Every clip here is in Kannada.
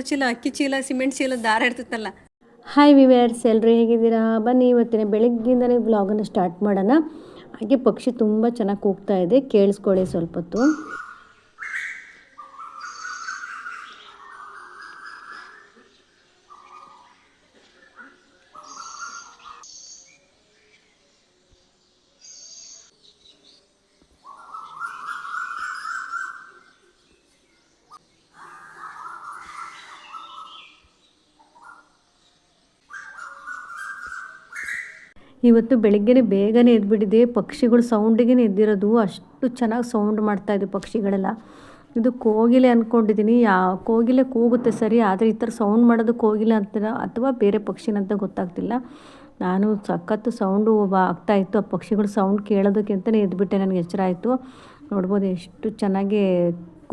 ಚೀಲ ಅಕ್ಕಿ ಚೀಲ ಸಿಮೆಂಟ್ ಚೀಲ ದಾರ ಇರ್ತಿತ್ತಲ್ಲ. ಹಾಯ್ ವಿವರ್ಸ್, ಎಲ್ಲರೂ ಹೇಗಿದ್ದೀರಾ? ಬನ್ನಿ ಇವತ್ತಿನ ಬೆಳಗ್ಗಿಂದನೇ ವ್ಲಾಗನ್ನು ಸ್ಟಾರ್ಟ್ ಮಾಡೋಣ. ಹಾಗೆ ಪಕ್ಷಿ ತುಂಬ ಚೆನ್ನಾಗಿ ಕೂಗ್ತಾ ಇದೆ, ಕೇಳಿಸ್ಕೊಳ್ಳಿ ಸ್ವಲ್ಪ ಹೊತ್ತು. ಇವತ್ತು ಬೆಳಿಗ್ಗೆ ಬೇಗನೆ ಎದ್ಬಿಟ್ಟಿದೆ. ಪಕ್ಷಿಗಳು ಸೌಂಡಿಗೆ ಎದ್ದಿರೋದು, ಅಷ್ಟು ಚೆನ್ನಾಗಿ ಸೌಂಡ್ ಮಾಡ್ತಾಯಿದೆ ಪಕ್ಷಿಗಳೆಲ್ಲ. ಇದು ಕೋಗಿಲೆ ಅಂದ್ಕೊಂಡಿದ್ದೀನಿ. ಕೋಗಿಲೆ ಕೂಗುತ್ತೆ ಸರಿ, ಆದರೆ ಈ ಥರ ಸೌಂಡ್ ಮಾಡೋದು ಕೋಗಿಲೆ ಅಂತಾರ ಅಥವಾ ಬೇರೆ ಪಕ್ಷಿನಂತ ಗೊತ್ತಾಗ್ತಿಲ್ಲ. ನಾನು ಸಖತ್ತು ಸೌಂಡು ಆಗ್ತಾಯಿತ್ತು. ಆ ಪಕ್ಷಿಗಳು ಸೌಂಡ್ ಕೇಳೋದಕ್ಕಿಂತಲೇ ಎದ್ಬಿಟ್ಟೆ. ನನಗೆ ಎಚ್ಚರ ಆಯಿತು. ನೋಡ್ಬೋದು ಎಷ್ಟು ಚೆನ್ನಾಗಿ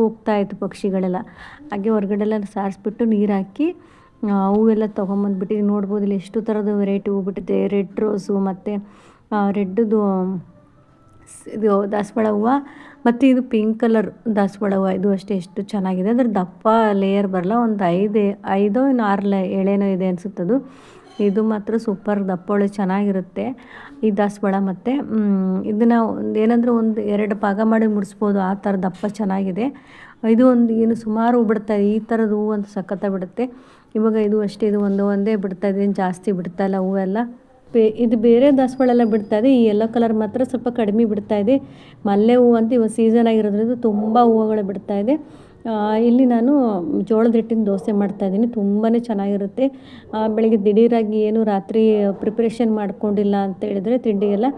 ಕೂಗ್ತಾಯಿತ್ತು ಪಕ್ಷಿಗಳೆಲ್ಲ. ಹಾಗೆ ಹೊರಗಡೆಲ್ಲ ಸಾರಿಸ್ಬಿಟ್ಟು ನೀರು ಹಾಕಿ ಹೂವೆಲ್ಲ ತೊಗೊಂಬಂದ್ಬಿಟ್ಟು ನೋಡ್ಬೋದು. ಇಲ್ಲಿ ಎಷ್ಟು ಥರದ ವೆರೈಟಿ ಹೂ ಬಿಟ್ಟಿದೆ. ರೆಡ್ ರೋಸು ಮತ್ತು ರೆಡ್ದು ಇದು ದಾಸವಾಳ ಹೂವು, ಮತ್ತು ಇದು ಪಿಂಕ್ ಕಲರ್ ದಾಸವಾಳ ಹೂವು. ಇದು ಅಷ್ಟೇ ಎಷ್ಟು ಚೆನ್ನಾಗಿದೆ. ಅದ್ರ ದಪ್ಪ ಲೇಯರ್ ಬರಲ್ಲ, ಒಂದು 5 ಇನ್ನು 6 ಎಳೆನೋ ಇದೆ ಅನಿಸುತ್ತದು. ಇದು ಮಾತ್ರ ಸೂಪರ್ ದಪ್ಪೊಳೆ ಚೆನ್ನಾಗಿರುತ್ತೆ ಈ ದಾಸವಾಳ. ಮತ್ತು ಇದನ್ನು ಏನಂದರೆ ಒಂದು 2 ಭಾಗ ಮಾಡಿ ಮುಡಿಸ್ಬೋದು, ಆ ಥರ ದಪ್ಪ ಚೆನ್ನಾಗಿದೆ. ಇದು ಏನು ಸುಮಾರು ಹೂ ಬಿಡ್ತಾಯಿದೆ. ಈ ಥರದ್ದು ಹೂವು ಅಂತ ಸಖತ್ತಾಗಿ ಬಿಡುತ್ತೆ. ಇವಾಗ ಇದು ಅಷ್ಟೇ, ಇದು ಒಂದೇ ಬಿಡ್ತಾಯಿದೆ, ಜಾಸ್ತಿ ಬಿಡ್ತಾಯಿಲ್ಲ ಹೂವೆಲ್ಲ. ಇದು ಬೇರೆ ದಾಸವಾಳೆಲ್ಲ ಬಿಡ್ತಾಯಿದೆ. ಈ ಯೆಲ್ಲೋ ಕಲರ್ ಮಾತ್ರ ಸ್ವಲ್ಪ ಕಡಿಮೆ ಬಿಡ್ತಾಯಿದೆ. ಮಲ್ಲೆ ಹೂವು ಅಂತ ಇವಾಗ ಸೀಸನ್ ಆಗಿರೋದ್ರಿಂದ ತುಂಬ ಹೂವುಗಳು ಬಿಡ್ತಾಯಿದೆ. ಇಲ್ಲಿ ನಾನು ಜೋಳದ ಹಿಟ್ಟಿನ ದೋಸೆ ಮಾಡ್ತಾಯಿದ್ದೀನಿ. ತುಂಬಾ ಚೆನ್ನಾಗಿರುತ್ತೆ. ಬೆಳಗ್ಗೆ ದಿಢೀರಾಗಿ ಏನು ರಾತ್ರಿ ಪ್ರಿಪ್ರೇಷನ್ ಮಾಡ್ಕೊಂಡಿಲ್ಲ ಅಂತ ಹೇಳಿದ್ರೆ ತಿಂಡಿಗೆಲ್ಲ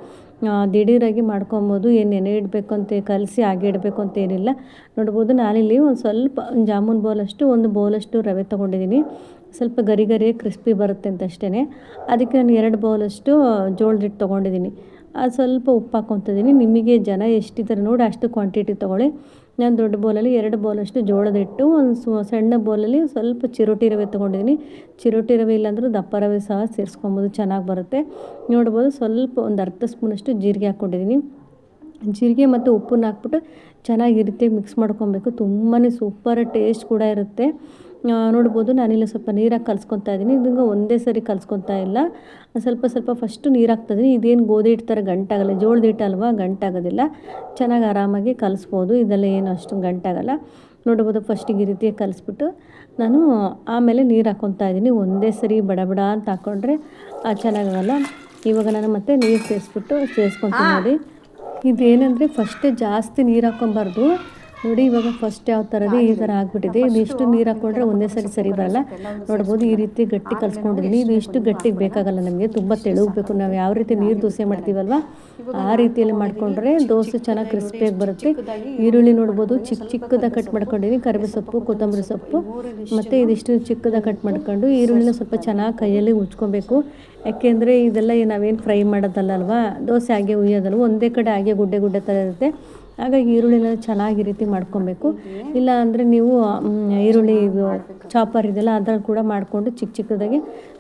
ದಿಢೀರಾಗಿ ಮಾಡ್ಕೊಬೋದು. ಏನು ನೆನೆ ಇಡಬೇಕು ಅಂತ ಕಲಸಿ ಹಾಗೆ ಇಡಬೇಕು ಅಂತ ಏನಿಲ್ಲ. ನೋಡ್ಬೋದು, ನಾನಿಲ್ಲಿ ಒಂದು ಸ್ವಲ್ಪ ಜಾಮೂನ್ ಬೌಲಷ್ಟು, ಒಂದು ಬೌಲಷ್ಟು ರವೆ ತೊಗೊಂಡಿದ್ದೀನಿ. ಸ್ವಲ್ಪ ಗರಿ ಕ್ರಿಸ್ಪಿ ಬರುತ್ತೆ ಅಂತ ಅಷ್ಟೇ. ಅದಕ್ಕೆ ನಾನು 2 ಬೌಲಷ್ಟು ಜೋಳದ ಹಿಟ್ಟು ತೊಗೊಂಡಿದ್ದೀನಿ. ಅದು ಸ್ವಲ್ಪ ಉಪ್ಪು ಹಾಕ್ಕೊತಿದ್ದೀನಿ. ನಿಮಗೆ ಜನ ಎಷ್ಟಿದ್ದಾರೆ ನೋಡಿ ಅಷ್ಟು ಕ್ವಾಂಟಿಟಿ ತೊಗೊಳ್ಳಿ. ನಾನು ದೊಡ್ಡ ಬೌಲಲ್ಲಿ 2 ಬೌಲಷ್ಟು ಜೋಳದ ಹಿಟ್ಟು, ಒಂದು ಸಣ್ಣ ಬೌಲಲ್ಲಿ ಸ್ವಲ್ಪ ಚಿರೋಟಿ ರವೆ ತೊಗೊಂಡಿದ್ದೀನಿ. ಚಿರೋಟಿ ರವೆ ಇಲ್ಲಾಂದ್ರೂ ದಪ್ಪ ರವೆ ಸಹ ಸೇರಿಸ್ಕೊಬೋದು, ಚೆನ್ನಾಗಿ ಬರುತ್ತೆ. ನೋಡ್ಬೋದು, ಸ್ವಲ್ಪ ಒಂದು ಅರ್ಧ ಸ್ಪೂನಷ್ಟು ಜೀರಿಗೆ ಹಾಕ್ಕೊಂಡಿದ್ದೀನಿ. ಜೀರಿಗೆ ಮತ್ತು ಉಪ್ಪನ್ನ ಹಾಕ್ಬಿಟ್ಟು ಚೆನ್ನಾಗಿ ಈ ರೀತಿ ಮಿಕ್ಸ್ ಮಾಡ್ಕೊಬೇಕು. ತುಂಬಾ ಸೂಪರ್ ಟೇಸ್ಟ್ ಕೂಡ ಇರುತ್ತೆ. ನೋಡ್ಬೋದು, ನಾನಿಲ್ಲಿ ಸ್ವಲ್ಪ ನೀರಾಗಿ ಕಲಿಸ್ಕೊತಾ ಇದ್ದೀನಿ. ಇದನ್ನು ಒಂದೇ ಸರಿ ಕಲಿಸ್ಕೊತಾ ಇಲ್ಲ, ಸ್ವಲ್ಪ ಫಸ್ಟು ನೀರು ಹಾಕ್ತಾಯಿದ್ದೀನಿ. ಇದೇನು ಗೋಧಿ ಹಿಟ್ಟು ಥರ ಗಂಟಾಗಲ್ಲ, ಜೋಳದ ಹಿಟ್ಟು ಅಲ್ವಾ, ಗಂಟಾಗೋದಿಲ್ಲ. ಚೆನ್ನಾಗಿ ಆರಾಮಾಗಿ ಕಲಿಸ್ಬೋದು. ಇದೆಲ್ಲ ಏನು ಅಷ್ಟು ಗಂಟಾಗಲ್ಲ. ನೋಡ್ಬೋದು, ಫಸ್ಟಿಗೆ ಈ ರೀತಿ ಕಲಿಸ್ಬಿಟ್ಟು ನಾನು ಆಮೇಲೆ ನೀರು ಹಾಕ್ಕೊತಾ ಇದ್ದೀನಿ. ಒಂದೇ ಸರಿ ಬಡ ಅಂತ ಹಾಕ್ಕೊಂಡ್ರೆ ಚೆನ್ನಾಗಲ್ಲ. ಇವಾಗ ನಾನು ಮತ್ತೆ ನೀರು ಸೇರಿಸ್ಕೊತೀನಿ ನೋಡಿ. ಇದೇನೆಂದರೆ ಫಸ್ಟೇ ಜಾಸ್ತಿ ನೀರು ಹಾಕ್ಕೊಬಾರ್ದು ನೋಡಿ. ಇವಾಗ ಫಸ್ಟ್ ಯಾವ ಥರದ್ದು ಈ ಥರ ಆಗಿಬಿಟ್ಟಿದೆ. ಇದು ಇಷ್ಟು ನೀರು ಹಾಕ್ಕೊಂಡ್ರೆ ಒಂದೇ ಸರಿ ಬರಲ್ಲ. ನೋಡ್ಬೋದು, ಈ ರೀತಿ ಗಟ್ಟಿ ಕಲಿಸ್ಕೊಂಡಿದ್ದೀನಿ. ಇದು ಇಷ್ಟು ಗಟ್ಟಿಗೆ ಬೇಕಾಗಲ್ಲ ನಮಗೆ, ತುಂಬ ತೆಳುಗಬೇಕು. ನಾವು ಯಾವ ರೀತಿ ನೀರು ದೋಸೆ ಮಾಡ್ತೀವಲ್ವ ಆ ರೀತಿಯಲ್ಲಿ ಮಾಡಿಕೊಂಡ್ರೆ ದೋಸೆ ಚೆನ್ನಾಗಿ ಕ್ರಿಸ್ಪಿಯಾಗಿ ಬರುತ್ತೆ. ಈರುಳ್ಳಿ ನೋಡ್ಬೋದು, ಚಿಕ್ಕದಾಗಿ ಕಟ್ ಮಾಡ್ಕೊಂಡಿದ್ದೀನಿ. ಕರಿಬೇವು ಸೊಪ್ಪು, ಕೊತ್ತಂಬರಿ ಸೊಪ್ಪು ಮತ್ತು ಇದಿಷ್ಟು ಚಿಕ್ಕದಾಗಿ ಕಟ್ ಮಾಡ್ಕೊಂಡು ಈರುಳ್ಳಿನ ಸ್ವಲ್ಪ ಚೆನ್ನಾಗಿ ಕೈಯಲ್ಲಿ ಉಜ್ಕೊಬೇಕು. ಯಾಕೆಂದರೆ ಇದೆಲ್ಲ ನಾವೇನು ಫ್ರೈ ಮಾಡೋದಲ್ಲ ಅಲ್ವಾ, ದೋಸೆ ಹಾಗೆ ಹುಯ್ಯೋದಲ್ವ, ಒಂದೇ ಕಡೆ ಹಾಗೆ ಗುಡ್ಡೆ ಥರ ಇರುತ್ತೆ. ಹಾಗಾಗಿ ಈರುಳ್ಳಿನ ಚೆನ್ನಾಗಿ ಈ ರೀತಿ ಮಾಡ್ಕೊಬೇಕು. ಇಲ್ಲ ಅಂದರೆ ನೀವು ಈರುಳ್ಳಿ ಇದು ಚಾಪರ್ ಇದೆಲ್ಲ ಅದ್ರಲ್ಲಿ ಕೂಡ ಮಾಡಿಕೊಂಡು ಚಿಕ್ಕದಾಗಿ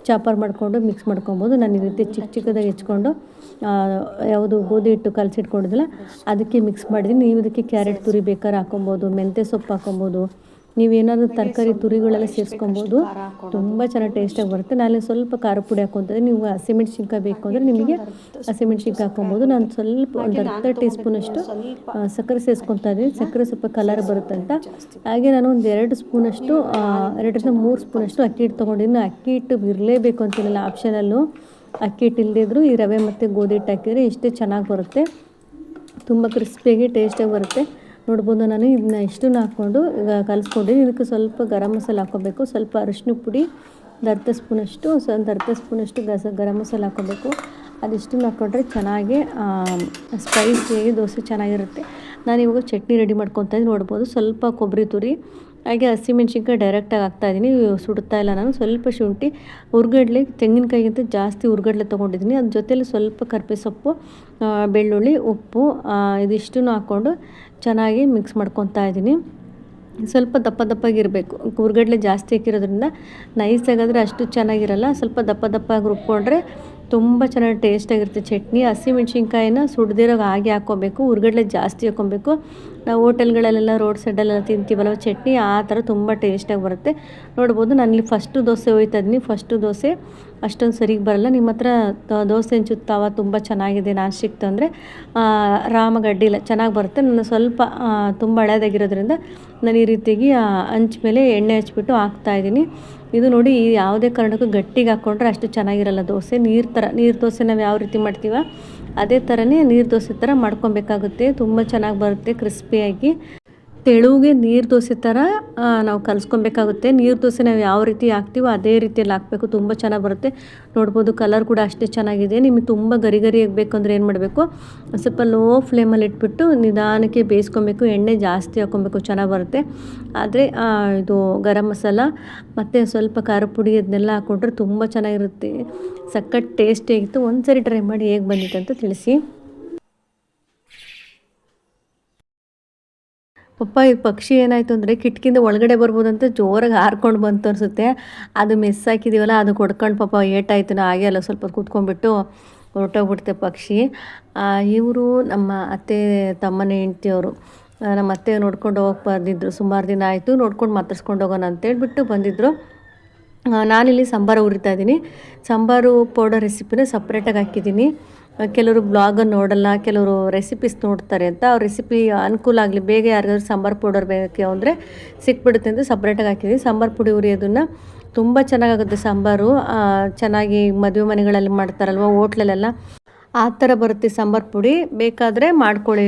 ಚಾಪರ್ ಮಾಡಿಕೊಂಡು ಮಿಕ್ಸ್ ಮಾಡ್ಕೊಬೋದು. ನಾನು ಈ ರೀತಿ ಚಿಕ್ಕದಾಗಿ ಹೆಚ್ಕೊಂಡು ಯಾವುದು ಗೋಧಿ ಹಿಟ್ಟು ಕಲಸಿಟ್ಕೊಂಡಿದ್ದಲ್ಲ ಅದಕ್ಕೆ ಮಿಕ್ಸ್ ಮಾಡಿದ್ದೀನಿ. ನೀವು ಇದಕ್ಕೆ ಕ್ಯಾರೆಟ್ ತುರಿ ಬೇಕಾದ್ರೆ ಹಾಕೊಬೋದು, ಮೆಂತ್ಯ ಸೊಪ್ಪು ಹಾಕೊಬೋದು, ನೀವೇನಾದರೂ ತರಕಾರಿ ತುರಿಗಳೆಲ್ಲ ಸೇರಿಸ್ಕೊಬೋದು. ತುಂಬ ಚೆನ್ನಾಗಿ ಟೇಸ್ಟಾಗಿ ಬರುತ್ತೆ. ನಾನು ಸ್ವಲ್ಪ ಖಾರ ಪುಡಿ ಹಾಕ್ಕೊತಿದ್ದೆ. ನೀವು ಹಸಿಮೆಣ್ಸಿನ್ಕಾಯಿ ಬೇಕು ಅಂದರೆ ನಿಮಗೆ ಹಸಿಮೆಣ್ಸಿನ್ಕಾಯಿ ಹಾಕ್ಕೊಬೋದು. ನಾನು ಸ್ವಲ್ಪ ಒಂದು ಅರ್ಧ ಟೀ ಸ್ಪೂನಷ್ಟು ಸಕ್ಕರೆ ಸೇರಿಸ್ಕೊತಾ ಇದ್ದೀನಿ. ಸಕ್ಕರೆ ಸ್ವಲ್ಪ ಕಲರ್ ಬರುತ್ತೆ ಅಂತ. ಹಾಗೆ ನಾನು ಒಂದು 2 ಸ್ಪೂನಷ್ಟು 2ರಿಂದ 3 ಸ್ಪೂನಷ್ಟು ಅಕ್ಕಿ ಹಿಟ್ಟು ತೊಗೊಂಡಿದ್ದೀನಿ. ಅಕ್ಕಿ ಹಿಟ್ಟು ಇರಲೇಬೇಕು ಅಂತಿಲ್ಲ, ಆಪ್ಷನಲ್ಲು. ಅಕ್ಕಿ ಹಿಟ್ಟು ಇಲ್ಲದಿದ್ದರೂ ಈ ರವೆ ಮತ್ತು ಗೋಧಿ ಹಿಟ್ಟು ಹಾಕಿದರೆ ಇಷ್ಟೇ ಚೆನ್ನಾಗಿ ಬರುತ್ತೆ. ತುಂಬ ಕ್ರಿಸ್ಪಿಯಾಗಿ ಟೇಸ್ಟಾಗಿ ಬರುತ್ತೆ. ನೋಡ್ಬೋದು, ನಾನು ಇದನ್ನ ಇಷ್ಟನ್ನು ಹಾಕ್ಕೊಂಡು ಈಗ ಕಲಿಸ್ಕೊಂಡಿದ್ದೀನಿ. ಇದಕ್ಕೆ ಸ್ವಲ್ಪ ಗರಂ ಮಸಾಲೆ ಹಾಕ್ಕೊಬೇಕು, ಸ್ವಲ್ಪ ಅರಿಶಿನ ಪುಡಿ ಒಂದು ಅರ್ಧ ಸ್ಪೂನಷ್ಟು ಗರಂ ಮಸಾಲೆ ಹಾಕ್ಕೊಬೇಕು. ಅದಿಷ್ಟನ್ನು ಹಾಕ್ಕೊಂಡ್ರೆ ಚೆನ್ನಾಗಿ ಸ್ಪೈಸಿಯಾಗಿ ದೋಸೆ ಚೆನ್ನಾಗಿರುತ್ತೆ. ನಾನು ಇವಾಗ ಚಟ್ನಿ ರೆಡಿ ಮಾಡ್ಕೊತಾ ಇದ್ದೀನಿ. ನೋಡ್ಬೋದು, ಸ್ವಲ್ಪ ಕೊಬ್ಬರಿ ತುರಿ ಹಾಗೆ ಹಸಿಮೆಣ್ಸಿನ್ಕಾಯಿ ಡೈರೆಕ್ಟಾಗಿ ಹಾಕ್ತಾಯಿದ್ದೀನಿ, ಸುಡ್ತಾ ಇಲ್ಲ ನಾನು. ಸ್ವಲ್ಪ ಶುಂಠಿ, ಹುರ್ಗಡ್ಲೆ, ತೆಂಗಿನಕಾಯಿಗಿಂತ ಜಾಸ್ತಿ ಹುರ್ಗಡ್ಲೆ ತೊಗೊಂಡಿದ್ದೀನಿ. ಅದ್ರ ಜೊತೆಯಲ್ಲಿ ಸ್ವಲ್ಪ ಕರಿಬೇವು ಸೊಪ್ಪು, ಬೆಳ್ಳುಳ್ಳಿ, ಉಪ್ಪು ಇದಿಷ್ಟನ್ನು ಹಾಕ್ಕೊಂಡು ಚೆನ್ನಾಗಿ ಮಿಕ್ಸ್ ಮಾಡ್ಕೊತಾ ಇದ್ದೀನಿ. ಸ್ವಲ್ಪ ದಪ್ಪಗಿರಬೇಕು. ಹುರ್ಗಡ್ಲೆ ಜಾಸ್ತಿ ಹಾಕಿರೋದ್ರಿಂದ ನೈಸಾಗಾದರೆ ಅಷ್ಟು ಚೆನ್ನಾಗಿರಲ್ಲ. ಸ್ವಲ್ಪ ದಪ್ಪಗೆ ರುಬ್ಕೊಂಡ್ರೆ ತುಂಬ ಚೆನ್ನಾಗಿ ಟೇಸ್ಟಾಗಿರುತ್ತೆ ಚಟ್ನಿ. ಹಸಿಮೆಣ್ಸಿನ್ಕಾಯಿನ ಸುಡ್ದಿರೋ ಹಾಗೆ ಹಾಕ್ಕೋಬೇಕು, ಹುರ್ಗಡ್ಲೆ ಜಾಸ್ತಿ ಹಾಕ್ಕೊಬೇಕು. ನಾವು ಹೋಟೆಲ್ಗಳಲ್ಲೆಲ್ಲ ರೋಡ್ ಸೈಡಲ್ಲೆಲ್ಲ ತಿಂತೀವಲ್ಲ ಚಟ್ನಿ, ಆ ಥರ ತುಂಬ ಟೇಸ್ಟಾಗಿ ಬರುತ್ತೆ. ನೋಡ್ಬೋದು ನಾನಿಲ್ಲಿ ಫಸ್ಟು ದೋಸೆ ಹೋಯ್ತಾ ಇದ್ದೀನಿ. ಫಸ್ಟು ದೋಸೆ ಅಷ್ಟೊಂದು ಸರಿಗೆ ಬರಲ್ಲ. ನಿಮ್ಮ ಹತ್ರ ದೋಸೆ ಹಂಚು ತವ ತುಂಬ ಚೆನ್ನಾಗಿದೆ ನಾನ್ ಸ್ಟಿಕ್ ಅಂದರೆ ರಾಮಾಗಿ ಅಡ್ಡಿಲ್ಲ, ಚೆನ್ನಾಗಿ ಬರುತ್ತೆ. ನಾನು ಸ್ವಲ್ಪ ತುಂಬ ಹಳೇದಾಗಿರೋದ್ರಿಂದ ನಾನು ಈ ರೀತಿಯಾಗಿ ಹಂಚ್ ಮೇಲೆ ಎಣ್ಣೆ ಹಚ್ಬಿಟ್ಟು ಹಾಕ್ತಾಯಿದ್ದೀನಿ. ಇದು ನೋಡಿ ಯಾವುದೇ ಕಾರಣಕ್ಕೂ ಗಟ್ಟಿಗೆ ಹಾಕ್ಕೊಂಡ್ರೆ ಅಷ್ಟು ಚೆನ್ನಾಗಿರಲ್ಲ ದೋಸೆ. ನೀರು ದೋಸೆ ನಾವು ಯಾವ ರೀತಿ ಮಾಡ್ತೀವ ಅದೇ ಥರನೇ ನೀರು ದೋಸೆ ಥರ ಮಾಡ್ಕೊಬೇಕಾಗುತ್ತೆ. ತುಂಬ ಚೆನ್ನಾಗಿ ಬರುತ್ತೆ ಕ್ರಿಸ್ಪಿಯಾಗಿ. ತೆಳುಗೆ ನೀರು ದೋಸೆ ಥರ ನಾವು ಕಲಿಸ್ಕೊಬೇಕಾಗುತ್ತೆ. ನೀರು ದೋಸೆ ನಾವು ಯಾವ ರೀತಿ ಹಾಕ್ತೀವೋ ಅದೇ ರೀತಿಯಲ್ಲಿ ಹಾಕಬೇಕು, ತುಂಬ ಚೆನ್ನಾಗಿ ಬರುತ್ತೆ. ನೋಡ್ಬೋದು ಕಲರ್ ಕೂಡ ಅಷ್ಟೇ ಚೆನ್ನಾಗಿದೆ. ನಿಮಗೆ ತುಂಬ ಗರಿ ಆಗಬೇಕು ಅಂದರೆ ಏನು ಮಾಡಬೇಕು, ಸ್ವಲ್ಪ ಲೋ ಫ್ಲೇಮಲ್ಲಿ ಇಟ್ಬಿಟ್ಟು ನಿಧಾನಕ್ಕೆ ಬೇಯಿಸ್ಕೊಬೇಕು. ಎಣ್ಣೆ ಜಾಸ್ತಿ ಹಾಕ್ಕೊಬೇಕು, ಚೆನ್ನಾಗಿ ಬರುತ್ತೆ. ಆದರೆ ಇದು ಗರಂ ಮಸಾಲ ಮತ್ತು ಸ್ವಲ್ಪ ಖಾರ ಪುಡಿ ಅದನ್ನೆಲ್ಲ ಹಾಕ್ಕೊಂಡ್ರೆ ತುಂಬ ಚೆನ್ನಾಗಿರುತ್ತೆ. ಸಖತ್ ಟೇಸ್ಟಿಯಾಗಿತ್ತು. ಒಂದು ಸರಿ ಟ್ರೈ ಮಾಡಿ ಹೇಗೆ ಬಂದಿತ್ತು ಅಂತ ತಿಳಿಸಿ. ಪಪ್ಪ ಈ ಪಕ್ಷಿ ಏನಾಯಿತು ಅಂದರೆ ಕಿಟಕಿಯಿಂದ ಒಳಗಡೆ ಬರ್ಬೋದಂತ ಜೋರಾಗಿ ಹಾರ್ಕೊಂಡು ಬಂತು ಅನಿಸುತ್ತೆ. ಅದು ಮಿಸ್ ಹಾಕಿದ್ದೀವಲ್ಲ, ಅದು ಕೊಡ್ಕೊಂಡು ಪಾಪ ಏಟಾಯಿತು. ಹಾಗೆ ಅಲ್ಲ ಸ್ವಲ್ಪ ಕೂತ್ಕೊಂಡ್ಬಿಟ್ಟು ಹೊರಟೋಗ್ಬಿಡ್ತೆ ಪಕ್ಷಿ. ಇವರು ನಮ್ಮ ಅತ್ತೆ ತಮ್ಮನ ಹೆಂಡ್ತಿಯವರು. ನಮ್ಮ ಅತ್ತೆ ನೋಡ್ಕೊಂಡು ಹೋಗಕ್ಕೆ ಬಂದಿದ್ದರು. ಸುಮಾರು ದಿನ ಆಯಿತು, ನೋಡ್ಕೊಂಡು ಮಾತಾಡ್ಸ್ಕೊಂಡು ಹೋಗೋಣ ಅಂತೇಳ್ಬಿಟ್ಟು ಬಂದಿದ್ದರು. ನಾನಿಲ್ಲಿ ಸಾಂಬಾರು ಹುರಿತಾ ಇದ್ದೀನಿ. ಸಾಂಬಾರು ಪೌಡರ್ ರೆಸಿಪಿನ ಸಪ್ರೇಟಾಗಿ ಹಾಕಿದ್ದೀನಿ. ಕೆಲವರು ಬ್ಲಾಗನ್ನು ನೋಡಲ್ಲ, ಕೆಲವರು ರೆಸಿಪೀಸ್ ನೋಡ್ತಾರೆ ಅಂತ. ಅವ್ರ ರೆಸಿಪಿ ಅನುಕೂಲ ಆಗಲಿ, ಬೇಗ ಯಾರಿಗಾದ್ರೂ ಸಾಂಬಾರು ಪೌಡರ್ ಬೇಕು ಅಂದರೆ ಸಿಕ್ಬಿಡುತ್ತೆ ಅಂತ ಸಪ್ರೇಟಾಗಿ ಹಾಕಿದ್ದೀನಿ. ಸಾಂಬಾರು ಪುಡಿ ಹುರಿಯೋದನ್ನು ತುಂಬ ಚೆನ್ನಾಗಾಗುತ್ತೆ ಸಾಂಬಾರು. ಚೆನ್ನಾಗಿ ಮದುವೆ ಮನೆಗಳಲ್ಲಿ ಮಾಡ್ತಾರಲ್ವ, ಹೋಟ್ಲಲ್ಲೆಲ್ಲ ಆ ಥರ ಬರುತ್ತೆ ಸಾಂಬಾರು ಪುಡಿ. ಬೇಕಾದರೆ ಮಾಡ್ಕೊಳ್ಳಿ,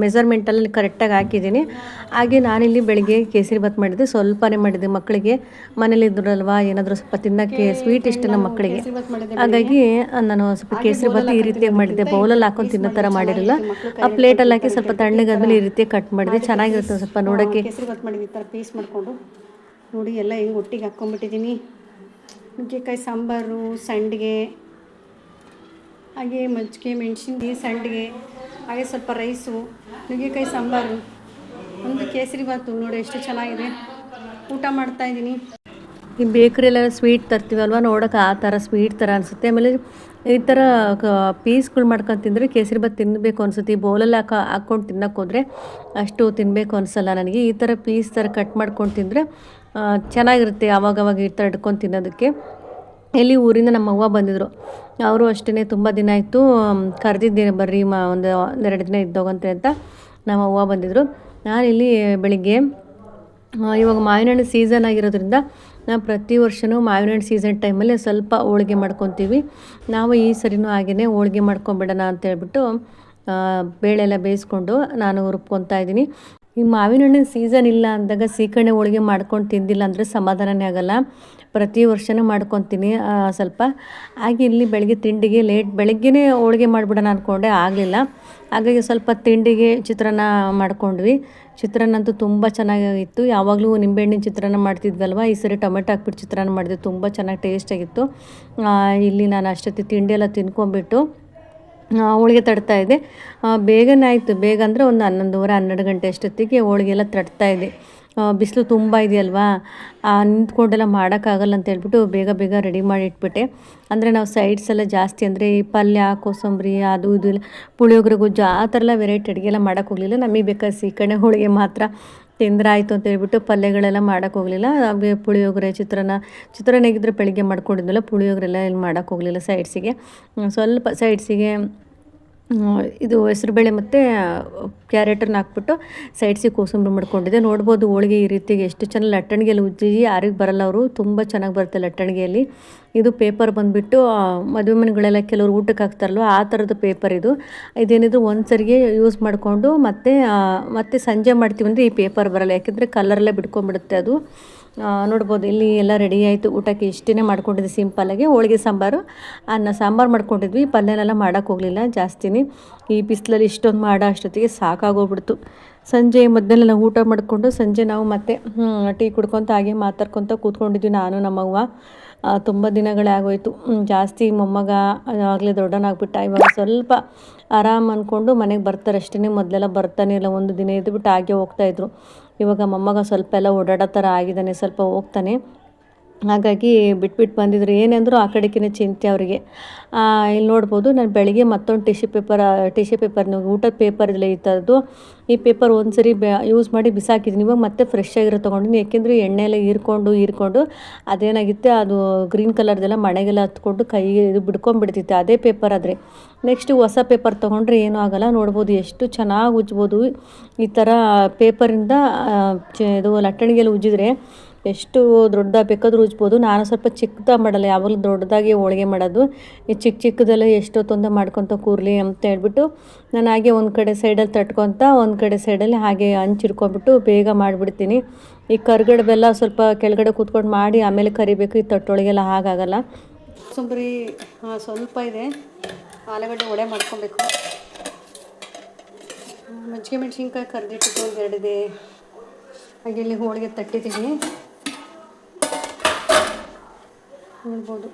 ಮೆಜರ್ಮೆಂಟಲ್ಲಿ ಕರೆಕ್ಟಾಗಿ ಹಾಕಿದ್ದೀನಿ. ಹಾಗೆ ನಾನಿಲ್ಲಿ ಬೆಳಗ್ಗೆ ಕೇಸರಿಬಾತ್ ಮಾಡಿದ್ದೆ, ಸ್ವಲ್ಪನೇ ಮಾಡಿದ್ದೆ. ಮಕ್ಕಳಿಗೆ ಮನೇಲಿ ಇದ್ರಲ್ವ, ಏನಾದರೂ ಸ್ವಲ್ಪ ತಿನ್ನೋಕ್ಕೆ ಸ್ವೀಟ್ ಇಷ್ಟ ನಮ್ಮ ಮಕ್ಕಳಿಗೆ. ಹಾಗಾಗಿ ನಾನು ಸ್ವಲ್ಪ ಕೇಸರಿಬಾತ್ ಈ ರೀತಿಯಾಗಿ ಮಾಡಿದ್ದೆ. ಬೌಲಲ್ಲಿ ಹಾಕೊಂಡು ತಿನ್ನೋ ಥರ ಮಾಡಿರಲಿಲ್ಲ. ಆ ಪ್ಲೇಟಲ್ಲಿ ಹಾಕಿ ಸ್ವಲ್ಪ ತಣ್ಣಗಾದ್ಮೇಲೆ ಈ ರೀತಿ ಕಟ್ ಮಾಡಿದೆ. ಚೆನ್ನಾಗಿರುತ್ತೆ ಸ್ವಲ್ಪ ನೋಡೋಕ್ಕೆ. ಕೇಸರಿಬಾತ್ ಮಾಡಿದ್ದು ಈ ಥರ ಪೀಸ್ ಮಾಡಿಕೊಂಡು ನೋಡಿ ಎಲ್ಲ ಹೆಂಗೆ ಒಟ್ಟಿಗೆ ಹಾಕ್ಕೊಂಡ್ಬಿಟ್ಟಿದ್ದೀನಿ. ನುಗ್ಗೆಕಾಯಿ ಸಾಂಬಾರು, ಸಂಡಿಗೆ, ಹಾಗೆ ಮಜ್ಜಿಗೆ, ಮೆಣಸಿನ್ಕಾಯಿ, ಸಂಡಿಗೆ, ಹಾಗೆ ಸ್ವಲ್ಪ ರೈಸು, ನುಗ್ಗೆಕಾಯಿ ಸಾಂಬಾರು, ಒಂದು ಕೇಸರಿಬಾತು. ನೋಡಿ ಎಷ್ಟು ಚೆನ್ನಾಗಿದೆ. ಊಟ ಮಾಡ್ತಾಯಿದ್ದೀನಿ. ಈ ಬೇಕ್ರಿಯಲ್ಲೆಲ್ಲ ಸ್ವೀಟ್ ತರ್ತೀವಲ್ವ, ನೋಡೋಕೆ ಆ ಥರ ಸ್ವೀಟ್ ಥರ ಅನಿಸುತ್ತೆ. ಆಮೇಲೆ ಈ ಥರ ಪೀಸ್ಗಳು ಮಾಡ್ಕೊಂಡು ತಿಂದರೆ ಕೇಸರಿಬಾತ್ ತಿನ್ನಬೇಕು ಅನಿಸುತ್ತೆ. ಈ ಬೌಲಲ್ಲಿ ಹಾಕ್ಕೊಂಡು ತಿನ್ನೋಕೆ ಹೋದರೆ ಅಷ್ಟು ತಿನ್ನಬೇಕು ಅನಿಸಲ್ಲ ನನಗೆ. ಈ ಥರ ಪೀಸ್ ಥರ ಕಟ್ ಮಾಡ್ಕೊಂಡು ತಿಂದರೆ ಚೆನ್ನಾಗಿರುತ್ತೆ. ಆವಾಗವಾಗ ಈ ಥರ ಹಿಡ್ಕೊಂಡು ತಿನ್ನೋದಕ್ಕೆ. ಇಲ್ಲಿ ಊರಿಂದ ನಮ್ಮ ಅವ್ವ ಬಂದಿದ್ದರು. ಅವರು ಅಷ್ಟೇ ತುಂಬ ದಿನ ಆಯಿತು, ಕರೆದಿದ್ದೇನೆ ಬರ್ರಿ ಒಂದೆರಡು ದಿನ ಇದ್ದೋಗಂತೆ ಅಂತ. ನಮ್ಮ ಅವ್ವ ಬಂದಿದ್ದರು. ನಾನಿಲ್ಲಿ ಬೆಳಿಗ್ಗೆ ಇವಾಗ ಮಾವಿನ ಹಣ್ಣು ಸೀಸನ್ ಆಗಿರೋದ್ರಿಂದ ನಾವು ಪ್ರತಿ ವರ್ಷವೂ ಮಾವಿನ ಹಣ್ಣು ಸೀಸನ್ ಟೈಮಲ್ಲಿ ಸ್ವಲ್ಪ ಹೋಳಿಗೆ ಮಾಡ್ಕೊತೀವಿ. ನಾವು ಈ ಸರಿನೂ ಹಾಗೆಯೇ ಹೋಳಿಗೆ ಮಾಡ್ಕೊಂಬಿಡೋಣ ಅಂತೇಳ್ಬಿಟ್ಟು ಬೇಳೆ ಎಲ್ಲ ಬೇಯಿಸ್ಕೊಂಡು ನಾನು ರುಬ್ಕೊತಾ ಇದ್ದೀನಿ. ಈ ಮಾವಿನ ಹಣ್ಣಿನ ಸೀಸನ್ ಇಲ್ಲ ಅಂದಾಗ ಸೀಕರಣೆ ಹೋಳಿಗೆ ಮಾಡ್ಕೊಂಡು ತಿಂದಿಲ್ಲ ಅಂದರೆ ಸಮಾಧಾನನೇ ಆಗೋಲ್ಲ. ಪ್ರತಿ ವರ್ಷವೂ ಮಾಡ್ಕೊತೀನಿ ಸ್ವಲ್ಪ. ಹಾಗೆ ಇಲ್ಲಿ ಬೆಳಗ್ಗೆ ತಿಂಡಿಗೆ ಬೆಳಗ್ಗೆನೇ ಹೋಳಿಗೆ ಮಾಡಿಬಿಡೋಣ ಅಂದ್ಕೊಂಡೆ, ಆಗಲಿಲ್ಲ. ಹಾಗಾಗಿ ಸ್ವಲ್ಪ ತಿಂಡಿಗೆ ಚಿತ್ರಾನ್ನ ಮಾಡ್ಕೊಂಡ್ವಿ. ಚಿತ್ರಾನ್ನ ಅಂತೂ ತುಂಬ ಚೆನ್ನಾಗಿತ್ತು. ಯಾವಾಗಲೂ ನಿಂಬೆಹಣ್ಣಿನ ಚಿತ್ರಾನ್ನ ಮಾಡ್ತಿದ್ವಲ್ವ, ಈ ಸರಿ ಟೊಮೆಟೊ ಹಾಕ್ಬಿಟ್ಟು ಚಿತ್ರಾನ್ನ ಮಾಡಿದ್ವಿ. ತುಂಬ ಚೆನ್ನಾಗಿ ಟೇಸ್ಟಾಗಿತ್ತು. ಇಲ್ಲಿ ನಾನು ಅಷ್ಟೊತ್ತಿ ತಿಂಡಿ ಎಲ್ಲ ತಿನ್ಕೊಂಬಿಟ್ಟು ಹೋಳಿಗೆ ತಡ್ತಾಯಿದ್ದೆ. ಬೇಗನೆ ಆಯಿತು. ಬೇಗ ಅಂದರೆ ಒಂದು 11:30 12 ಗಂಟೆ ಅಷ್ಟೊತ್ತಿಗೆ ಹೋಳಿಗೆ ಎಲ್ಲ ತಡ್ತಾಯಿದ್ದೆ. ಬಿಸಿಲು ತುಂಬ ಇದೆಯಲ್ವಾ, ನಿಂತ್ಕೊಂಡೆಲ್ಲ ಮಾಡೋಕ್ಕಾಗಲ್ಲ ಅಂತ ಹೇಳ್ಬಿಟ್ಟು ಬೇಗ ರೆಡಿ ಮಾಡಿ ಇಟ್ಬಿಟ್ಟೆ. ಅಂದರೆ ನಾವು ಸೈಡ್ಸ್ ಎಲ್ಲ ಜಾಸ್ತಿ ಅಂದರೆ ಈ ಪಲ್ಯ, ಕೋಸಂಬರಿ, ಅದು ಇದು ಇಲ್ಲ, ಪುಳಿಯೋಗರೆ, ಗೊಜ್ಜು ಆ ಥರ ಎಲ್ಲ ವೆರೈಟಿ ಅಡುಗೆಲ್ಲ ಮಾಡೋಕ್ಕೆ ಹೋಗಲಿಲ್ಲ. ನಮಗೆ ಬೇಕಾದ ಸೀಕರಣೆ ಹೋಳಿಗೆ ಮಾತ್ರ ತಿಂದರೆ ಆಯಿತು ಅಂತ ಹೇಳ್ಬಿಟ್ಟು ಪಲ್ಯಗಳೆಲ್ಲ ಮಾಡೋಕ್ಕೆ ಹೋಗಲಿಲ್ಲ. ಹಾಗೆ ಪುಳಿಯೋಗರೆ, ಚಿತ್ರಾನ್ನ ಹೇಗಿದ್ರೆ ಬೆಳಿಗ್ಗೆ ಮಾಡ್ಕೊಂಡಿದ್ವಲ್ಲ, ಪುಳಿಯೋಗರೆಲ್ಲ ಇಲ್ಲಿ ಮಾಡೋಕ್ಕೆ ಹೋಗಲಿಲ್ಲ. ಸೈಡ್ಸಿಗೆ ಸ್ವಲ್ಪ ಸೈಡ್ಸಿಗೆ ಇದು ಹೆಸರುಬೇಳೆ ಮತ್ತು ಕ್ಯಾರೆಟನ್ನು ಹಾಕ್ಬಿಟ್ಟು ಸೈಡ್ಸಿಗೆ ಕೋಸಂಬರಿ ಮಾಡ್ಕೊಂಡಿದ್ದೆ. ನೋಡ್ಬೋದು ಹೋಳಿಗೆ ಈ ರೀತಿಗೆ ಎಷ್ಟು ಚೆನ್ನಾಗಿ ಲಟ್ಟಣಿಗೆಯಲ್ಲಿ ಉಜ್ಜಿ ಯಾರಿಗೆ ಬರಲ್ಲ ಅವರು ತುಂಬ ಚೆನ್ನಾಗಿ ಬರುತ್ತೆ ಲಟ್ಟಣಿಗೆಯಲ್ಲಿ. ಇದು ಪೇಪರ್ ಬಂದುಬಿಟ್ಟು ಮದುವೆ ಮನೆಗಳೆಲ್ಲ ಕೆಲವರು ಊಟಕ್ಕೆ ಹಾಕ್ತಾರಲ್ವ ಆ ಥರದ್ದು ಪೇಪರ್ ಇದು. ಇದೇನಿದ್ರು ಒಂದು ಸರಿಗೆ ಯೂಸ್ ಮಾಡಿಕೊಂಡು ಮತ್ತೆ ಸಂಜೆ ಮಾಡ್ತೀವಿ ಅಂದರೆ ಈ ಪೇಪರ್ ಬರಲ್ಲ, ಯಾಕೆಂದರೆ ಕಲರೆಲ್ಲ ಬಿಡ್ಕೊಂಡ್ಬಿಡುತ್ತೆ ಅದು. ನೋಡ್ಬೋದು ಇಲ್ಲಿ ಎಲ್ಲ ರೆಡಿ ಆಯಿತು. ಊಟಕ್ಕೆ ಇಷ್ಟೇ ಮಾಡ್ಕೊಂಡಿದ್ದೆ ಸಿಂಪಲ್ಲಾಗಿ. ಹೋಳಿಗೆ ಸಾಂಬಾರು, ಅನ್ನ ಸಾಂಬಾರು ಮಾಡ್ಕೊಂಡಿದ್ವಿ. ಪಲ್ಯನೆಲ್ಲ ಮಾಡೋಕ್ಕೆ ಹೋಗಲಿಲ್ಲ ಜಾಸ್ತಿನೇ. ಈ ಬಿಸಿಲಲ್ಲಿ ಇಷ್ಟೊಂದು ಮಾಡೋ ಅಷ್ಟೊತ್ತಿಗೆ ಸಾಕಾಗೋಗ್ಬಿಡ್ತು. ಸಂಜೆ ಮಧ್ಯಾಹ್ನ ಊಟ ಮಾಡಿಕೊಂಡು ಸಂಜೆ ನಾವು ಮತ್ತೆ ಟೀ ಕುಡ್ಕೊತ ಹಾಗೆ ಮಾತಾಡ್ಕೊತ ಕೂತ್ಕೊಂಡಿದ್ವಿ ನಾನು ನಮ್ಮವ್ವ. ತುಂಬ ದಿನಗಳೇ ಆಗೋಯ್ತು. ಜಾಸ್ತಿ ಮೊಮ್ಮಗ ಆಗಲೇ ದೊಡ್ಡವನಾಗ್ಬಿಟ್ಟ. ಇವಾಗ ಸ್ವಲ್ಪ ಆರಾಮ್ ಅಂದ್ಕೊಂಡು ಮನೆಗೆ ಬರ್ತಾರೆ ಅಷ್ಟೇ. ಮೊದಲೆಲ್ಲ ಬರ್ತಾನೆ ಇಲ್ಲ, ಒಂದು ದಿನ ಇದ್ಬಿಟ್ಟು ಹಾಗೆ ಹೋಗ್ತಾಯಿದ್ರು. ಇವಾಗ ಮೊಮ್ಮಗ ಸ್ವಲ್ಪ ಎಲ್ಲ ಓಡಾಡೋ ಥರ ಆಗಿದ್ದಾನೆ, ಸ್ವಲ್ಪ ಹೋಗ್ತಾನೆ. ಹಾಗಾಗಿ ಬಿಟ್ಬಿಟ್ಟು ಬಂದಿದ್ರು. ಏನಂದರೂ ಆ ಕಡೆಗಿನ ಚಿಂತೆ ಅವರಿಗೆ. ಇಲ್ಲಿ ನೋಡ್ಬೋದು ನಾನು ಬೆಳಗ್ಗೆ ಮತ್ತೊಂದು ಟಿಶ್ಯೂ ಪೇಪರ್ ಊಟದ ಪೇಪರ್ ಇಲ್ಲ ಈ ಥರದ್ದು. ಈ ಪೇಪರ್ ಒಂದು ಸರಿ ಯೂಸ್ ಮಾಡಿ ಬಿಸಾಕಿದ್ದೀನಿ. ಇವಾಗ ಮತ್ತೆ ಫ್ರೆಶ್ ಆಗಿರೋ ತೊಗೊಂಡಿನಿ. ಏಕೆಂದರೆ ಎಣ್ಣೆ ಎಲ್ಲ ಹೀರ್ಕೊಂಡು ಅದೇನಾಗಿತ್ತೆ, ಅದು ಗ್ರೀನ್ ಕಲರ್ದೆಲ್ಲ ಮಳೆಗೆಲ್ಲ ಹತ್ಕೊಂಡು ಕೈಗೆ ಇದು ಬಿಡ್ಕೊಂಡ್ಬಿಡ್ತಿತ್ತು. ಅದೇ ಪೇಪರ್ ಆದರೆ ನೆಕ್ಸ್ಟ್ ಹೊಸ ಪೇಪರ್ ತೊಗೊಂಡ್ರೆ ಏನೂ ಆಗೋಲ್ಲ. ನೋಡ್ಬೋದು ಎಷ್ಟು ಚೆನ್ನಾಗಿ ಉಜ್ಬೋದು. ಈ ಥರ ಪೇಪರಿಂದ ಇದು ಲಟ್ಟಣಿಗೆಲ್ಲ ಉಜ್ಜಿದ್ರೆ ಎಷ್ಟು ದೊಡ್ಡದಾಗಿ ಬೇಕಾದ್ರೂ ಉಜ್ಬೋದು. ನಾನು ಸ್ವಲ್ಪ ಚಿಕ್ಕದಾಗಿ ಮಾಡಲ್ಲ, ಯಾವಾಗಲೂ ದೊಡ್ಡದಾಗಿ ಹೋಳಿಗೆ ಮಾಡೋದು. ಈ ಚಿಕ್ಕದೆಲ್ಲ ಎಷ್ಟೊತ್ತೊಂದು ಮಾಡ್ಕೊತ ಕೂರಲಿ ಅಂತ ಹೇಳ್ಬಿಟ್ಟು ನಾನು ಹಾಗೆ ಒಂದು ಕಡೆ ಸೈಡಲ್ಲಿ ತಟ್ಕೊತ ಒಂದು ಕಡೆ ಸೈಡಲ್ಲಿ ಹಾಗೆ ಹಂಚಿಡ್ಕೊಂಬಿಟ್ಟು ಬೇಗ ಮಾಡಿಬಿಡ್ತೀನಿ. ಈ ಕರ್ಗಡೆ ಬೆಲ್ಲ ಸ್ವಲ್ಪ ಕೆಳಗಡೆ ಕೂತ್ಕೊಂಡು ಮಾಡಿ ಆಮೇಲೆ ಕರಿಬೇಕು. ಈ ತಟ್ಟೊಳಗೆಲ್ಲ ಹಾಗಾಗಲ್ಲ. ಕೊತ್ತಂಬರಿ ಸ್ವಲ್ಪ ಇದೆ, ಆಲೂಗಡ್ಡೆ ವಡೆ ಮಾಡ್ಕೊಬೇಕು. ಮಜ್ಜಿಗೆ ಮೆಣಸಿನ್ಕಾಯಿ ಕರ್ದಿಟ್ಟಿದ್ದು ಒಂದು 2 ಇದೆ. ಹಾಗೆ ಇಲ್ಲಿ ಹೋಳಿಗೆ ತಟ್ಟಿದ್ದೀನಿ, ನೋಡ್ಬೋದು.